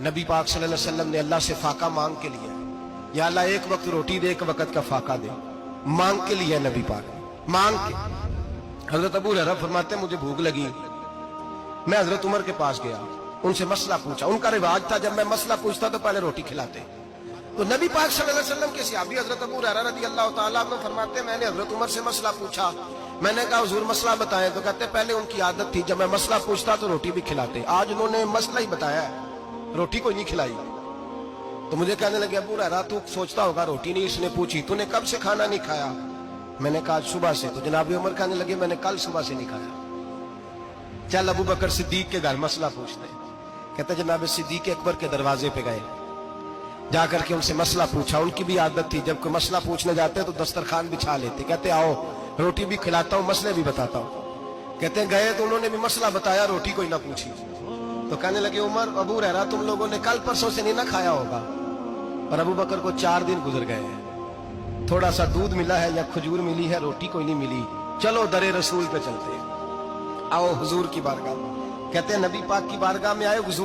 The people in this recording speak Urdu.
نبی پاک صلی اللہ علیہ وسلم نے اللہ سے فاقہ مانگ کے لیا، یا اللہ ایک وقت روٹی دے، ایک وقت کا فاقہ دے، مانگ کے لیا نبی پاک مانگ کے۔ حضرت ابو ہریرہ فرماتے ہیں مجھے بھوک لگی، میں حضرت عمر کے پاس گیا، ان سے مسئلہ پوچھا۔ ان کا رواج تھا جب میں مسئلہ پوچھتا تو پہلے روٹی کھلاتے۔ تو نبی پاک صلی اللہ علیہ وسلم کے صحابی حضرت ابو ہریرہ رضی اللہ تعالیٰ عنہ فرماتے ہیں میں نے حضرت عمر سے مسئلہ پوچھا، میں نے کہا حضور مسئلہ بتائیں، تو کہتے پہلے ان کی عادت تھی جب میں مسئلہ پوچھتا تو روٹی بھی کھلاتے، آج انہوں نے مسئلہ ہی بتایا ہے، روٹی کوئی نہیں کھلائی۔ تو مجھے کہنے لگے ابو ہریرہ تو سوچتا ہوگا روٹی نہیں اس نے پوچھی، تو نے کب سے کھانا نہیں کھایا؟ میں نے کہا صبح سے۔ تو جناب عمر کہنے لگے میں نے کل صبح سے نہیں کھایا، چل ابو بکر صدیق کے گھر مسئلہ پوچھتے ہیں۔ کہتے جناب صدیق اکبر کے دروازے پہ گئے، جا کر کے ان سے مسئلہ پوچھا۔ ان کی بھی عادت تھی جب کوئی مسئلہ پوچھنے جاتے تو دسترخوان بچھا لیتے، کہتے آؤ روٹی بھی کھلاتا ہوں مسئلے بھی بتاتا ہوں۔ کہتے ہیں گئے تو انہوں نے بھی مسئلہ بتایا، روٹی کوئی نہ پوچھی۔ تو کہنے لگے عمر ابو ہریرہ تم لوگوں نے کل پرسوں سے نہیں نہ کھایا ہوگا، اور ابو بکر کو 4 دن گزر گئے ہیں، تھوڑا سا دودھ ملا ہے یا کھجور ملی ہے، روٹی کوئی نہیں ملی، چلو در رسول پہ چلتے، آؤ حضور کی بارگاہ۔ کہتے ہیں نبی پاک کی بارگاہ میں آئے، حضور